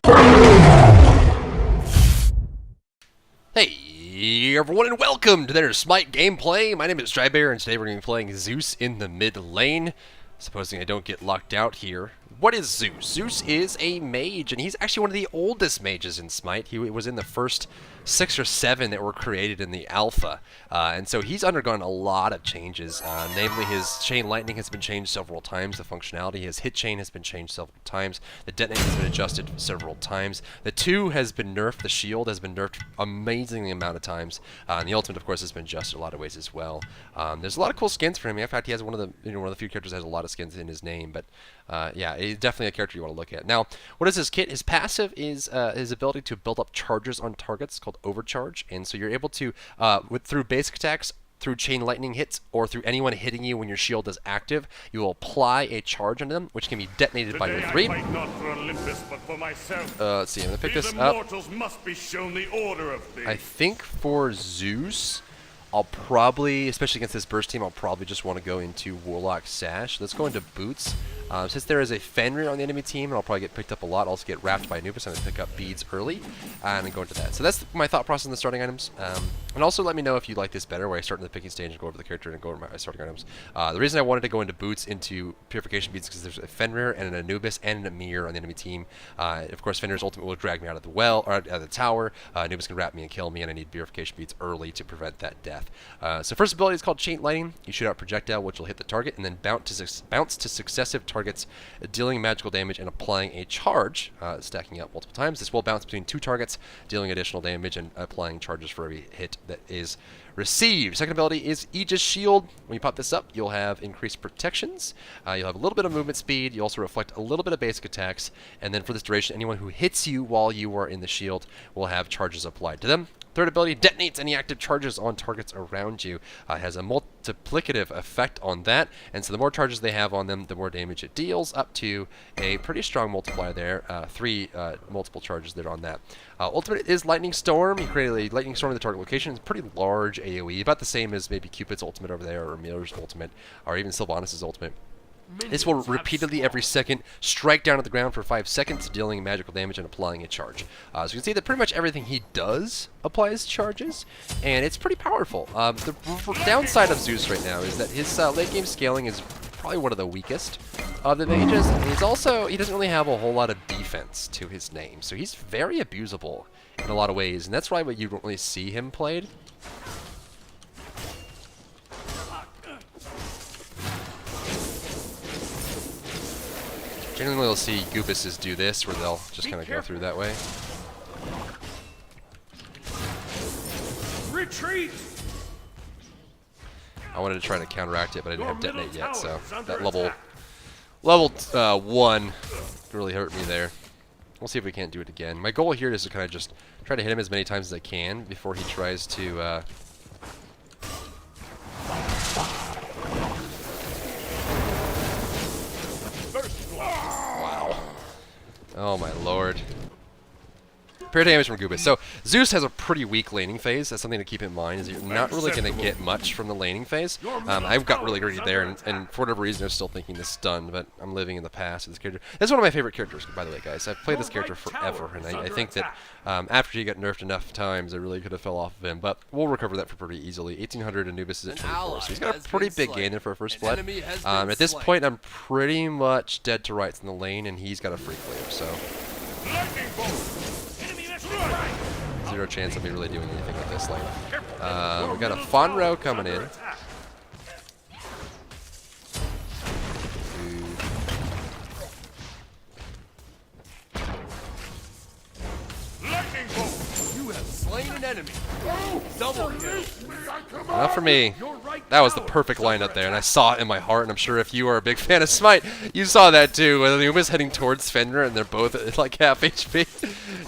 Hey everyone and welcome to their SMITE gameplay. My name is Drybear and today we're going to be playing Zeus in the mid lane. Supposing I don't get locked out here. What is Zeus? Zeus is a mage, and he's actually one of the oldest mages in SMITE. He was in the first 6 or 7 that were created in the alpha, and so he's undergone a lot of changes. Namely, his chain lightning has been changed several times, the functionality. His hit chain has been changed several times. The detonate has been adjusted several times. The 2 has been nerfed. The shield has been nerfed amazingly amount of times, and the ultimate, of course, has been adjusted a lot of ways as well. There's a lot of cool skins for him. In fact, he has one of the few characters that has a lot of skins in his name, but yeah, he's definitely a character you want to look at. Now, what is his kit? His passive is his ability to build up charges on targets called overcharge, and so you're able to, through basic attacks, through chain lightning hits, or through anyone hitting you when your shield is active, you will apply a charge on them, which can be detonated by your 3. Let's see, I'm going to pick this up. Must be shown the order of things. I think for Zeus, I'll probably, especially against this burst team, I'll probably just want to go into Warlock Sash. Let's go into Boots. Since there is a Fenrir on the enemy team, and I'll probably get picked up a lot, I'll also get wrapped by Anubis. I'm going to pick up beads early and go into that. So that's my thought process in the starting items. And also let me know if you like this better, where I start in the picking stage and go over the character and go over my starting items. The reason I wanted to go into Boots, into Purification beads, is because there's a Fenrir and an Anubis and an Amir on the enemy team. Of course, Fenrir's ultimate will drag me out of the well, or out of the tower. Anubis can wrap me and kill me, and I need Purification beads early to prevent that death. So first ability is called Chain Lightning. You shoot out a projectile, which will hit the target, and then bounce to successive targets, dealing magical damage and applying a charge, stacking up multiple times. This will bounce between 2 targets, dealing additional damage and applying charges for every hit that is received. Second ability is Aegis Shield. When you pop this up, you'll have increased protections. You'll have a little bit of movement speed. You also reflect a little bit of basic attacks. And then for this duration, anyone who hits you while you are in the shield will have charges applied to them. Third ability detonates any active charges on targets around you. It has a multiplicative effect on that, and so the more charges they have on them, the more damage it deals, up to a pretty strong multiplier there. 3 multiple charges there on that. Ultimate is Lightning Storm. You create a Lightning Storm in the target location. It's a pretty large AoE, about the same as maybe Cupid's ultimate over there, or Miller's ultimate, or even Sylvanas' ultimate. This will repeatedly, every second, strike down at the ground for 5 seconds, dealing magical damage and applying a charge. So you can see that pretty much everything he does applies charges, and it's pretty powerful. The downside of Zeus right now is that his late game scaling is probably one of the weakest of the mages. He doesn't really have a whole lot of defense to his name, so he's very abusable in a lot of ways, and that's why you don't really see him played. Generally, we'll see Goobuses do this, where they'll just kind of go through that way. Retreat! I wanted to try to counteract it, but I didn't have detonate yet, so that level 1 really hurt me there. We'll see if we can't do it again. My goal here is to kind of just try to hit him as many times as I can before he tries to wow. Oh my lord. Pair damage from Goobus. So Zeus has a pretty weak laning phase. That's something to keep in mind, is you're not really going to get much from the laning phase. I've got really greedy there, and for whatever reason I was still thinking this stun, but I'm living in the past with this character. That's one of my favorite characters, by the way, guys. I've played this character forever, and I think that after he got nerfed enough times, I really could have fell off of him, but we'll recover that for pretty easily. 1800 Anubis is at 24, so he's got a pretty big gain there for a first blood. At this point, I'm pretty much dead to rights in the lane, and he's got a free clear, so 0 chance of me really doing anything with this lane. We got a Fonro coming in. You have slain an enemy. Double kill. Not for me. That was the perfect line up there, and I saw it in my heart, and I'm sure if you are a big fan of SMITE, you saw that too. When Anubis heading towards Fenrir, and they're both at like half HP.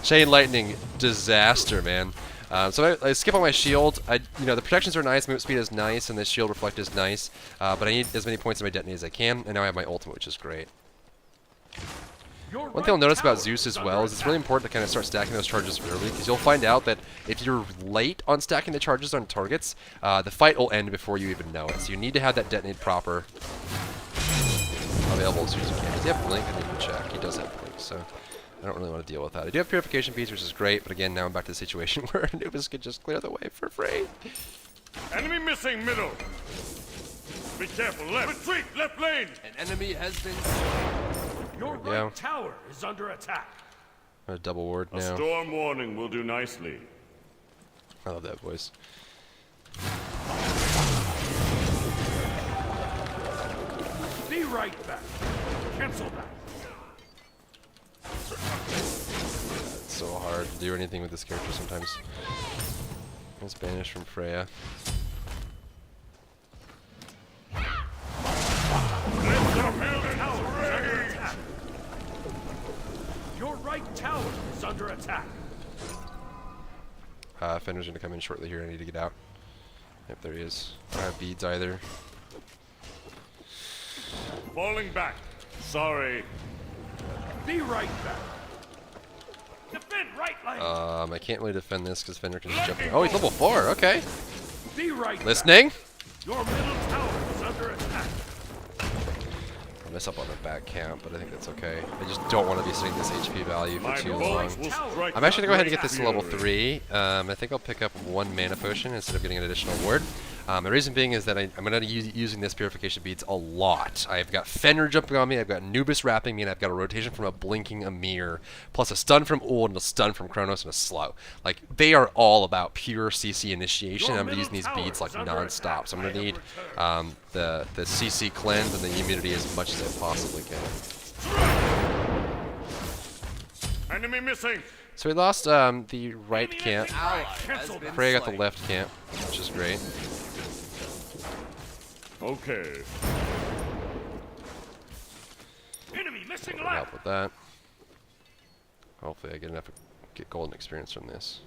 Chain Lightning disaster, man. So I skip on my shield. The protections are nice, movement speed is nice, and the shield reflect is nice. But I need as many points in my detonate as I can, and now I have my ultimate, which is great. One thing you'll notice about Zeus as well is it's really important to kind of start stacking those charges early, because you'll find out that if you're late on stacking the charges on targets, the fight will end before you even know it. So you need to have that detonate proper available as soon as you can. Does he have Blink? I didn't even check. He does have Blink, so I don't really want to deal with that. I do have purification beads, which is great, but again, now I'm back to the situation where Anubis could just clear the way for free. Enemy missing middle. Be careful, left. Retreat, left lane. An enemy has been. Your Yeah. right tower is under attack. I'm gonna double ward A now. storm warning will do nicely. I love that voice. Be right back. Cancel that. It's so hard to do anything with this character sometimes. Let's banish from Freya. Your right tower is under attack. Fenrir's gonna come in shortly here. I need to get out. Yep, there he is. I don't have beads either. Falling back. Sorry. Be right back. Defend right lane. I can't really defend this because Fenrir can just jump in. Oh, he's level 4. Okay. Be right Listening? back. Your middle tower is under attack. I'll mess up on the back count, but I think that's okay. I just don't want to be sitting this HP value for My too long. bolts will strike I'm actually going to go ahead and get with this to level fury. 3. I think I'll pick up 1 mana potion instead of getting an additional ward. The reason being is that I'm going to be using this purification beads a lot. I've got Fenrir jumping on me, I've got Anubis wrapping me, and I've got a rotation from a blinking Amir, plus a stun from Uld and a stun from Kronos and a slow. Like, they are all about pure CC initiation. Your I'm using these middle beads tower like is under non-stop. attack. So I'm going to I need have the CC cleanse and the immunity as much as I possibly can. Enemy missing. So we lost the right camp. Ally has been Freya got the slain. left camp, which is great. Okay. Enemy missing That'll help left. with that. Hopefully I get golden experience from this.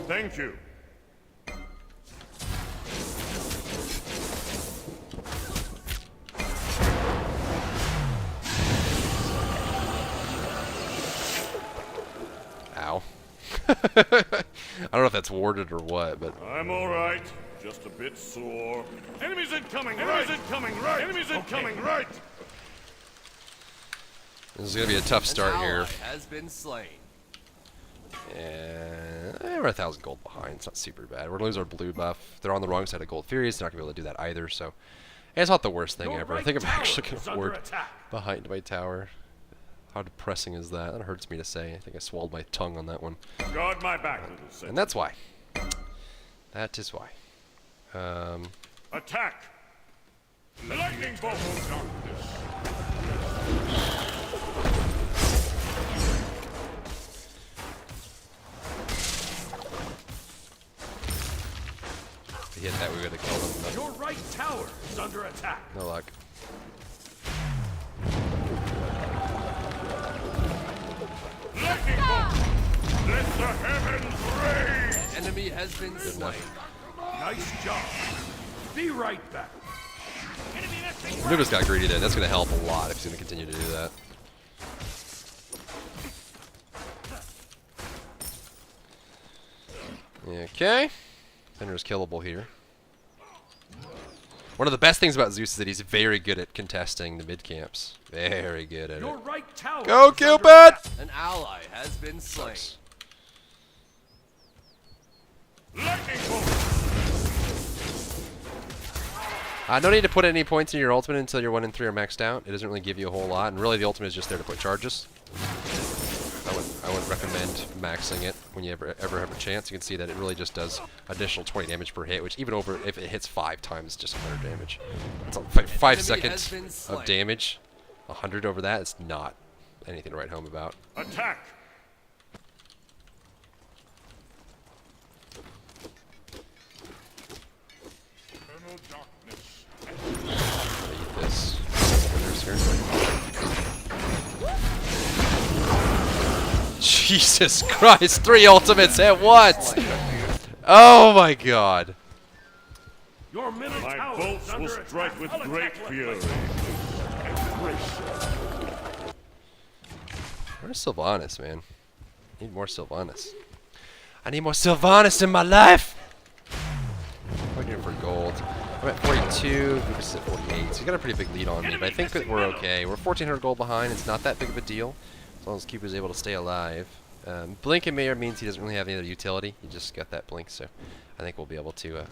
Thank you. Ow. I don't know if that's warded or what, but I'm all right. Just a bit sore. Enemies incoming. Enemies incoming. Right. Enemies incoming. Right. this is going to be a tough start An here. ally has been slain. And we're 1,000 gold behind. It's not super bad. We're going to lose our blue buff. They're on the wrong side of Gold Furies. They're not going to be able to do that either, so it's not the worst thing Your ever. I right think I'm tower actually going is to under ward attack. behind my tower. How depressing is that? That hurts me to say. I think I swallowed my tongue on that one. Guard my back, little set. And that's why. That is why. Attack. Lightning bolt. If he hit that, we would have killed him. But Your right tower is under attack. no luck. Lightning bolt. Let the heavens rain. An enemy has been slain. Nice job. Be right back. Enemy missing right. Anubis got greedy there. That's going to help a lot if he's going to continue to do that. Okay. Fenrir's killable here. One of the best things about Zeus is that he's very good at contesting the mid camps. Very good at Your it. right tower. Go, is under Cupid! attack. An ally has been slain. Lightning bolt. No need to put any points in your ultimate until your 1 and 3 are maxed out. It doesn't really give you a whole lot, and really the ultimate is just there to put charges. I would recommend maxing it when you ever have a chance. You can see that it really just does additional 20 damage per hit, which even over if it hits 5 times, it's just 100 damage. It's like 5 enemy seconds has been of slain. damage. 100 over that, it's not anything to write home about. Attack. Eternal darkness. I'm gonna eat this. Jesus Christ, 3 ultimates at once! Oh my god. Your middle My tower bolts is will under strike attack. with I'll great attack left fury. lane. Where's Sylvanas, man? Need more Sylvanas. I need more Sylvanas in my life! I'm looking for gold. I'm I'm at 42, Goobus is at 48, so he's got a pretty big lead on me, but I think that we're okay. We're 1,400 gold behind, it's not that big of a deal, as long as Cooper's able to stay alive. Blink in Mayor means he doesn't really have any other utility, he just got that blink, so I think we'll be able to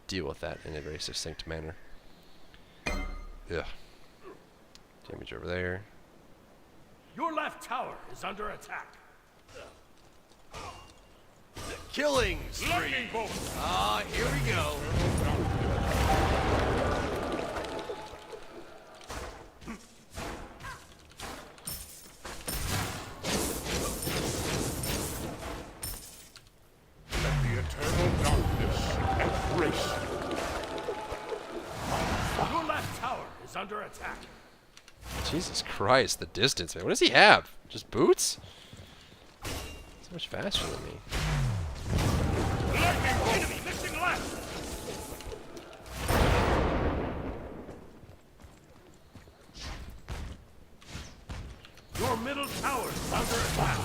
deal with that in a very succinct manner. Ugh. Damage over there. Your left tower is under attack. Killing spree. Lightning bolt. Ah, here we go. Let the eternal darkness embrace you. Your left tower is under attack. Jesus Christ, the distance, man. What does he have? Just boots? So much faster than me. Lightning bolt. Enemy missing left. Your middle tower is under attack.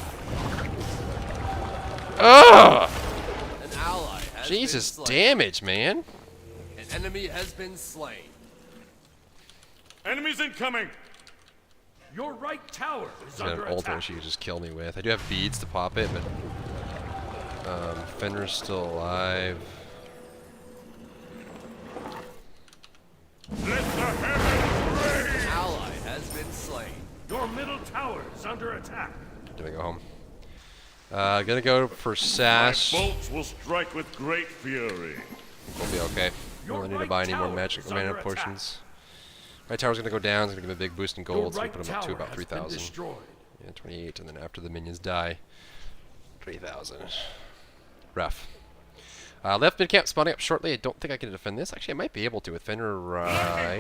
Ugh! An ally has Jesus, been slain. damage, man. An enemy has been slain. Enemies incoming. Your right tower is He's got under an ult attack. which he could just kill me with. I do have beads to pop it, but Fenrir's still alive. Let the heavens rain. An ally has been slain. Your middle tower is under attack. Gonna go home. Gonna go for Sash. Bolts will strike with great fury. We'll be okay. Your Don't really need to right buy any more tower magic is mana under potions. Right tower's gonna go down. It's gonna give him a big boost in Your gold, so we right put him up to tower about has been 3,000. destroyed. Yeah, 28, and then after the minions die, 3,000. Rough. Left mid camp spawning up shortly. I don't think I can defend this. Actually, I might be able to with Fenrir right.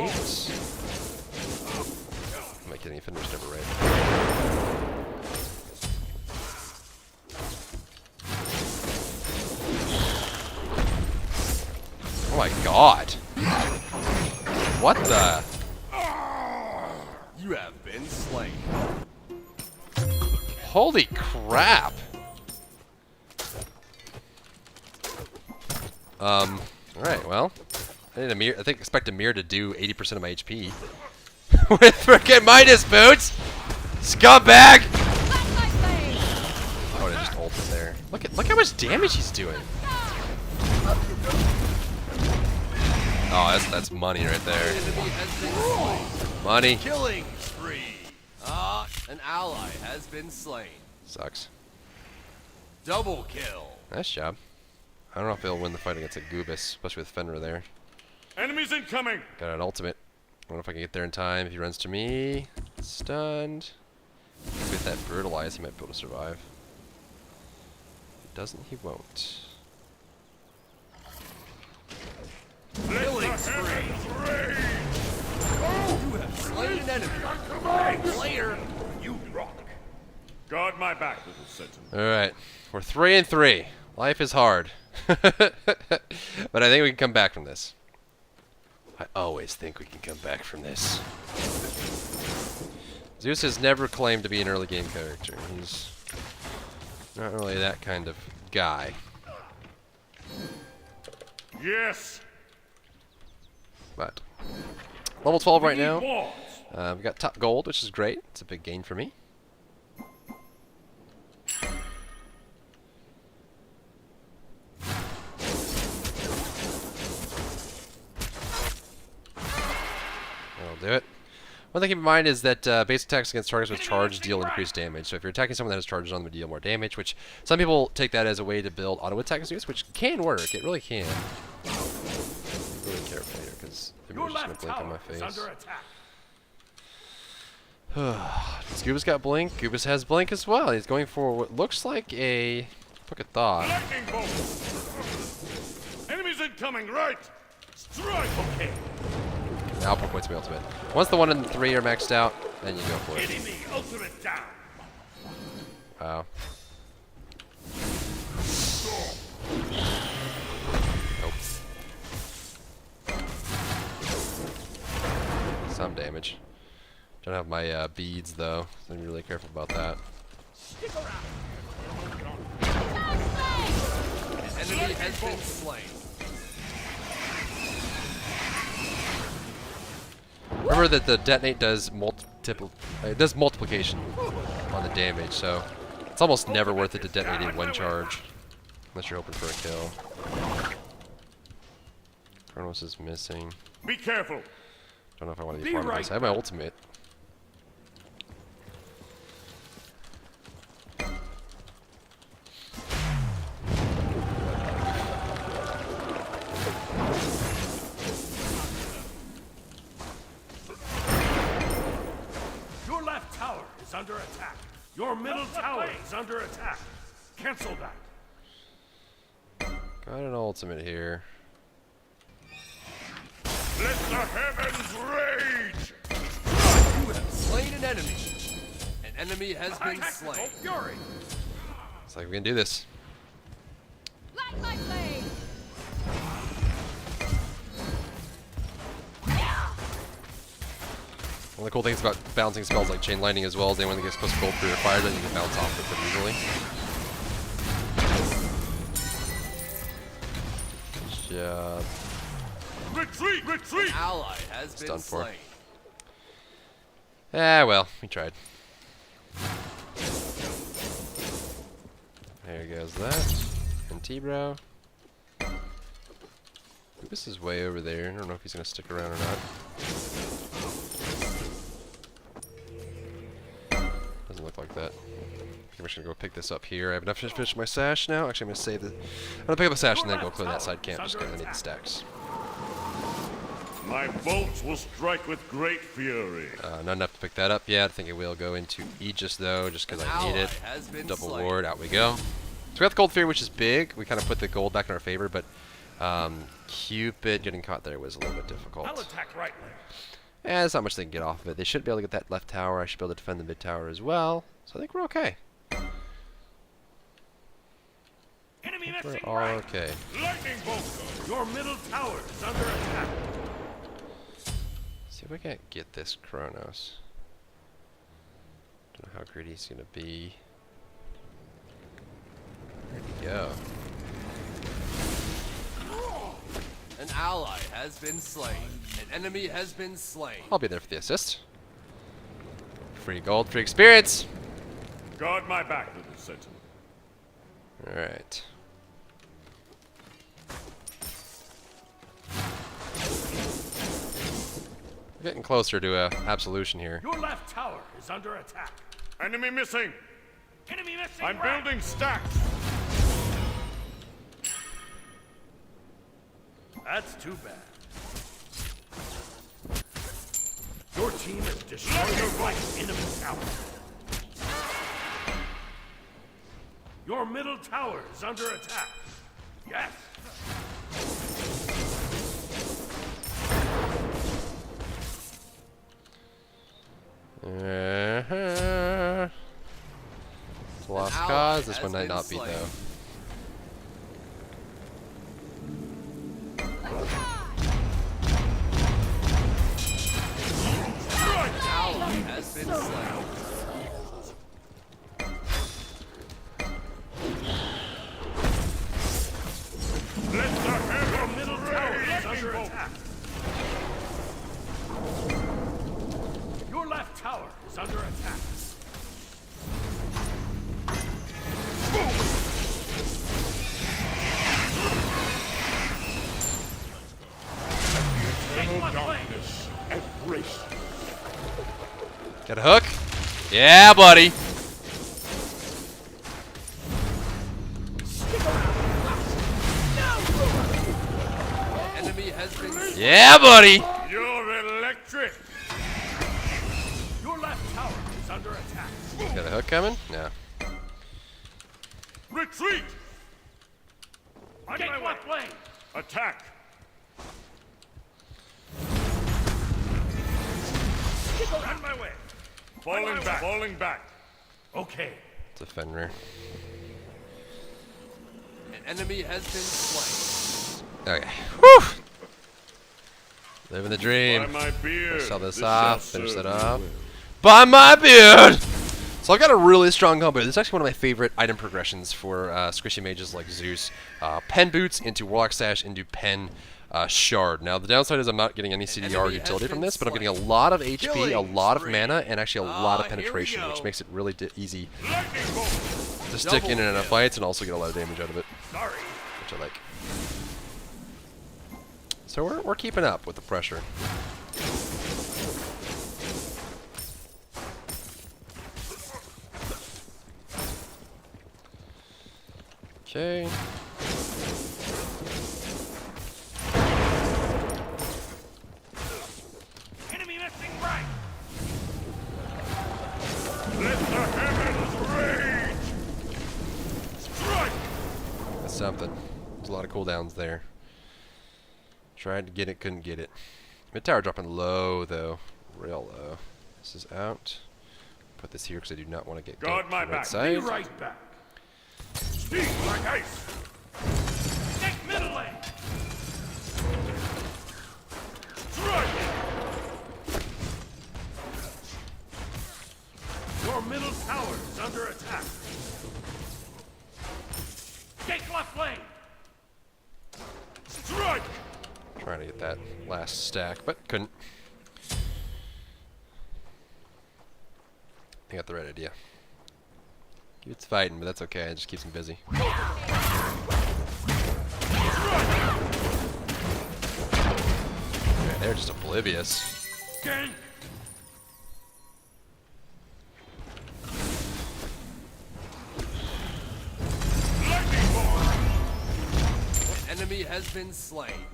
Am I kidding? Fenrir's never right. Oh my god! What the? You have been slain. Holy crap! Alright, well. I need I expect Amir to do 80% of my HP. With frickin' Midas boots! Scumbag! Oh, I just ulted there. Look how much damage he's doing. Oh, that's money right there. Enemy has been slain. Money. Killing spree. Ah, an ally has been slain. Sucks. Double kill. Nice job. I don't know if he'll win the fight against a Goobus, especially with Fenrir there. Enemies incoming. Got an ultimate. I don't know if I can get there in time. If he runs to me, stunned. With that brutalize, he might be able to survive. If he doesn't, he won't. Killing spree. You have slain an enemy. Player, you rock. Guard my back, little sentinel. Alright, we're 3-3. Life is hard. But I think we can come back from this. I always think we can come back from this. Zeus has never claimed to be an early game character. He's not really that kind of guy. Yes. But level 12 right now. Walls. We got top gold, which is great. It's a big gain for me. That'll do it. One thing to keep in mind is that base attacks against targets with charge deal increased damage. So if you're attacking someone that has charges on them, deal more damage, which some people take that as a way to build auto attack Zeus, which can work. It really can. Be really careful here, because Your everybody's just left gonna blink on tower my is face. under attack. Goobus got blink. Goobus has blink as well. He's going for what looks like a hook of thought. Lightning bolt. Enemies incoming. Right. Strike. Okay. Output points my ultimate. Once the 1 and 3 are maxed out, then you go for it. Enemy ultimate down. Wow. Nope. Some damage. Don't have my beads though, so I'm really careful about that. An enemy has been slain. Remember that the detonate does multiplication on the damage, so it's almost never worth it to detonate in one charge, unless you're hoping for a kill. Chronos is missing. Be careful. Don't know if I want to be part of this. I have my ultimate. Your left tower is under attack. Your middle tower is under attack. Cancel that. Got an ultimate here. Let the heavens rage. You have slain an enemy. An enemy has been Tactical slain. fury. It's like we can do this. Light my blade! One of the cool things about bouncing spells like Chain Lightning as well is anyone that gets close to gold through your fire, then you can bounce off with them easily. Good job. Retreat, retreat. An ally has It's been done for. slain. Ah, well, we tried. There goes that. And T-Brow. This is way over there. I don't know if he's going to stick around or not. Doesn't look like that. I'm just going to go pick this up here. I have enough to finish my sash now. Actually, I'm going to save the... I'm going to pick up a sash and then go clear that side camp just because I need the stacks. My bolts will strike with great fury. Not enough to pick that up yet. I think it will go into Aegis though, just because I need it. Has been Double slain. ward, out we go. So we got the gold fury, which is big. We kind of put the gold back in our favor, but Cupid getting caught there was a little bit difficult. I'll attack right lane. There's not much they can get off of it. They should be able to get that left tower. I should be able to defend the mid tower as well. So I think we're okay. Enemy We're missing all right. okay. Lightning bolt. Your middle tower is under attack. See if we can't get this Chronos. Don't know how greedy he's gonna be. Where'd he go? An ally has been slain. An enemy has been slain. I'll be there for the assist. Free gold, free experience. Guard my back, little sentinel. Alright. We're getting closer to a absolution here. Your left tower is under attack. Enemy missing. Enemy missing I'm right. building stacks. That's too bad. Your team has destroyed your right enemy tower. Your middle tower is under attack. Yes. It's a lost ally cause. This has one might been not be slain. though. An ally has been slain. Let the Your heavens middle tower is rage. under attack. Your left tower is under attack. Take my place. Embrace. Got a hook? Yeah, buddy. Enemy has been slain. Yeah, buddy. You're electric. Your left tower is under attack. Got a hook coming? No. Retreat. On Take my my way. blade. Attack. On my way. Falling back. Falling back. Okay. It's a Fenrir. An enemy has been slain. Okay. Whew. Living the By dream. my beard. Sell this shall off, finish serve that you off. well. By my beard! So I've got a really strong combo. This is actually one of my favorite item progressions for squishy mages like Zeus. Pen boots into Warlock Sash into Pen Shard. Now, the downside is I'm not getting any CDR utility from this, but I'm getting a lot of HP, a lot of mana, and actually a lot of penetration, which makes it really easy to stick in and out of fights and also get a lot of damage out of it, which I like. So we're keeping up with the pressure. Okay. Enemy missing right. Let the heavens rage! Strike! That's something. There's a lot of cooldowns there. Tried to get it, couldn't get it. Mid tower dropping low though, real low. This is out. Put this here because I do not want to get Guard ganked my from right back. side. Be right back. Speed like ice! Take middle lane. Strike! Your middle tower is under attack. Take left lane. Strike! Trying to get that last stack, but couldn't. I got the right idea. It's fighting, but that's okay. It just keeps him busy. Man, they're just oblivious. Gank. Lightning bolt! Enemy has been slain.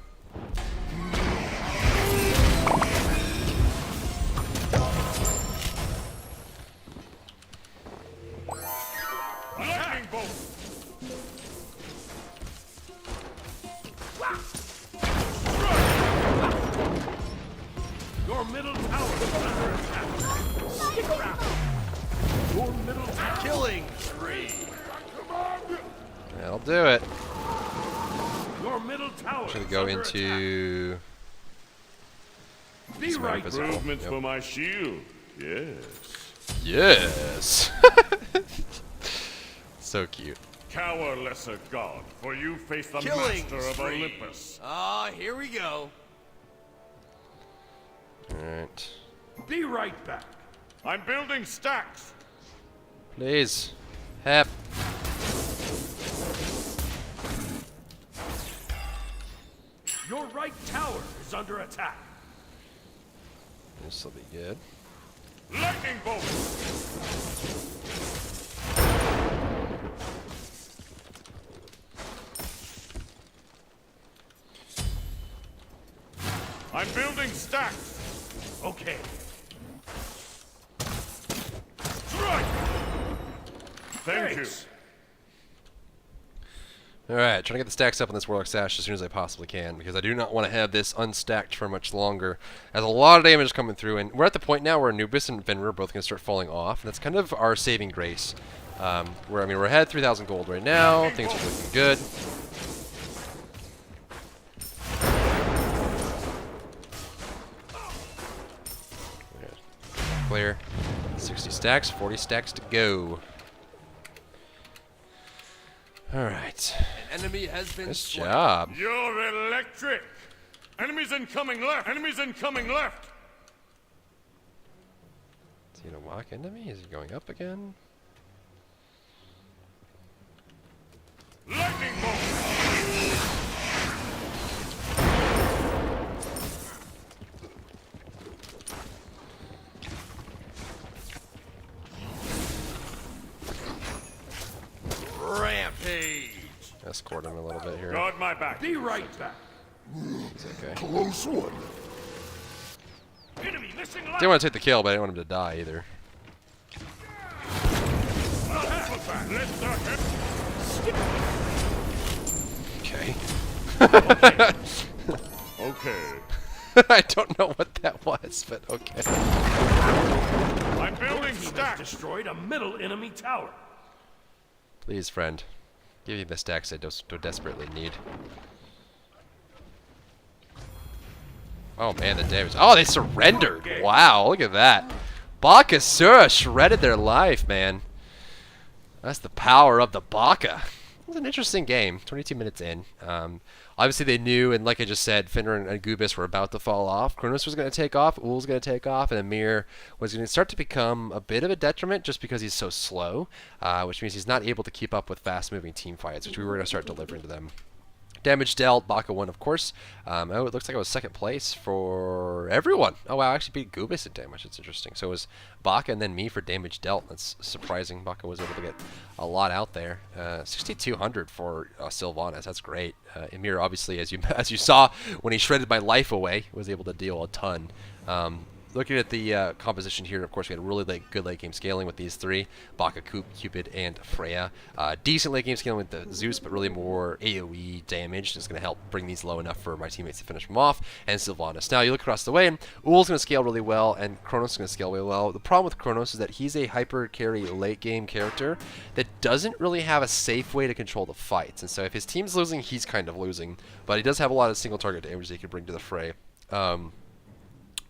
Lightning bolt! Your middle tower is under attack. Stick around. Your middle tower. Killing spree. That'll do it. Your middle tower Should is go under into. Be right back. Physical. Improvements Yep. for my shield. Yes. Yes. So cute. Cower, lesser god, for you face the Killing master of spree. Olympus. Ah, here we go. All right. Be right back. I'm building stacks. Please. Hep. Your right tower is under attack. This will be good. Lightning bolt! I'm building stacks. Okay. Strike! Thank Thanks. Alright, trying to get the stacks up on this Warlock Sash as soon as I possibly can, because I do not want to have this unstacked for much longer. As a lot of damage coming through, and we're at the point now where Anubis and Fenrir are both going to start falling off, and that's kind of our saving grace. We're ahead 3,000 gold right now, things are looking good. Clear. 60 stacks, 40 stacks to go. Alright. An enemy has been Nice slain. job. You're electric. Enemies incoming left. Enemies incoming left. Is he gonna walk into me? Is he going up again? Lightning bolt! Rampage. Escort him a little bit here. Guard my back. Be right back. He's okay. Close one. Enemy missing Didn't left. want to take the kill, but I didn't want him to die either. Let the Okay. Okay. I don't know what that was, but okay. I'm building Team has stacks. destroyed a middle enemy tower. Please, friend. Give me the stacks I so desperately need. Oh man, the damage. Oh, they surrendered. Wow, look at that. Bakasura shredded their life, man. That's the power of the Baka. It was an interesting game. 22 minutes in. obviously they knew, and like I just said, Fenrir and Gubis were about to fall off. Kronos was going to take off, Ull was going to take off, and Amir was going to start to become a bit of a detriment just because he's so slow, which means he's not able to keep up with fast-moving team fights, which we were going to start delivering to them. Damage dealt, Baka won, of course. Oh, it looks like it was second place for everyone. Oh, wow, I actually beat Gubis at damage. That's interesting. So it was Baka and then me for damage dealt. That's surprising. Baka was able to get a lot out there. 6,200 for Sylvanas. That's great. Emir, obviously, as you saw when he shredded my life away, was able to deal a ton. Looking at the composition here, of course, we had really good late game scaling with these three: Baka, Cupid, and Freya. Decent late game scaling with the Zeus, but really more AoE damage. It's going to help bring these low enough for my teammates to finish them off. And Sylvanas. Now you look across the way, and Ull's going to scale really well, and Kronos is going to scale really well. The problem with Kronos is that he's a hyper carry late game character that doesn't really have a safe way to control the fights. And so if his team's losing, he's kind of losing. But he does have a lot of single target damage that he can bring to the fray.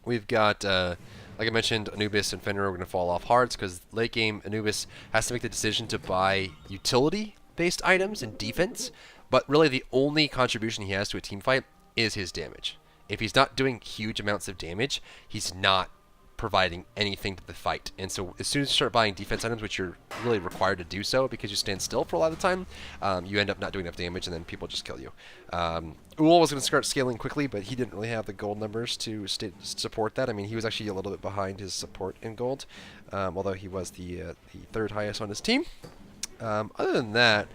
We've got, like I mentioned, Anubis and Fenrir are going to fall off hearts because late game Anubis has to make the decision to buy utility-based items and defense, but really the only contribution he has to a team fight is his damage. If he's not doing huge amounts of damage, he's not providing anything to the fight. And so as soon as you start buying defense items, which you're really required to do so because you stand still for a lot of the time, you end up not doing enough damage and then people just kill you. Ull was going to start scaling quickly, but he didn't really have the gold numbers to support that. I mean, he was actually a little bit behind his support in gold, although he was the third highest on his team. Other than that,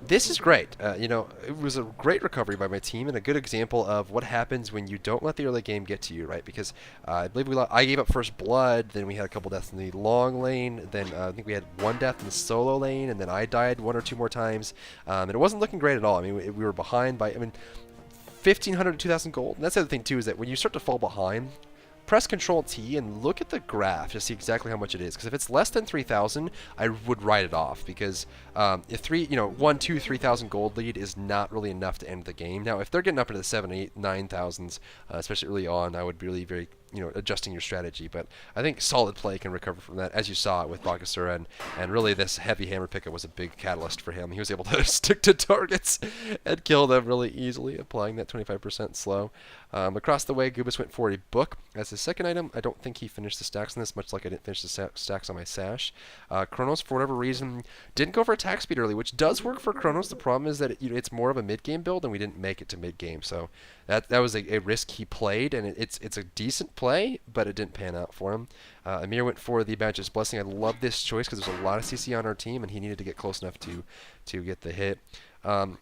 this is great. You know, it was a great recovery by my team and a good example of what happens when you don't let the early game get to you, right? Because I believe I gave up first blood, then we had a couple deaths in the long lane, then I think we had one death in the solo lane, and then I died one or two more times, and it wasn't looking great at all. I mean, we were behind by, 1,500 to 2,000 gold. And that's the other thing too, is that when you start to fall behind, press Control T and look at the graph to see exactly how much it is. Because if it's less than 3,000, I would write it off. Because if 1, 2, 3,000 gold lead is not really enough to end the game. Now, if they're getting up into the 7, 8, 9,000s, especially early on, I would be really very adjusting your strategy. But I think solid play can recover from that, as you saw it with Bakasura, and really this heavy hammer pickup was a big catalyst for him. He was able to stick to targets and kill them really easily, applying that 25% slow. Across the way, Gubis went for a book as his second item. I don't think he finished the stacks on this, much like I didn't finish the stacks on my sash. Kronos, for whatever reason, didn't go for attack speed early, which does work for Kronos. The problem is that it's more of a mid-game build, and we didn't make it to mid-game. So that was a risk he played, and it's a decent play, but it didn't pan out for him. Amir went for the Badge's Blessing. I love this choice because there's a lot of CC on our team, and he needed to get close enough to get the hit.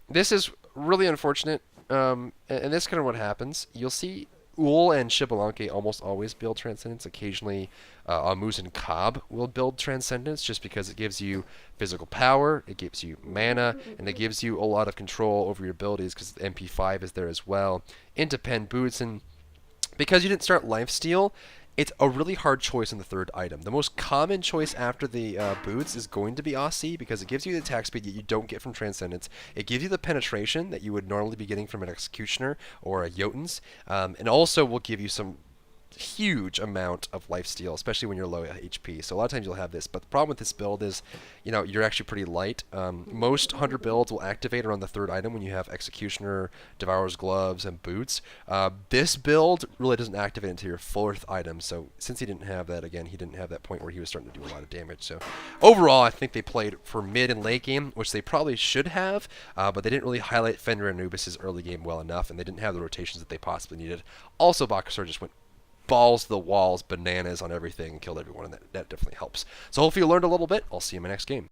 This is really unfortunate, and this is kind of what happens. You'll see Ull and Shibalanke almost always build Transcendence. Occasionally, Amuz and Cobb will build Transcendence just because it gives you physical power, it gives you mana, and it gives you a lot of control over your abilities because MP5 is there as well. Into Pen Boots, and because you didn't start Lifesteal, it's a really hard choice in the third item. The most common choice after the boots is going to be Aussie because it gives you the attack speed that you don't get from Transcendence. It gives you the penetration that you would normally be getting from an Executioner or a Jotuns, and also will give you some huge amount of lifesteal, especially when you're low HP. So a lot of times you'll have this, but the problem with this build is, you're actually pretty light. Most hunter builds will activate around the third item when you have Executioner, Devourer's Gloves, and Boots. This build really doesn't activate until your fourth item, so since he didn't have that, again, he didn't have that point where he was starting to do a lot of damage. So overall, I think they played for mid and late game, which they probably should have, but they didn't really highlight Fenrir and Anubis' early game well enough, and they didn't have the rotations that they possibly needed. Also, Bakasura just went balls to the walls, bananas on everything, and killed everyone, and that definitely helps. So hopefully you learned a little bit. I'll see you in my next game.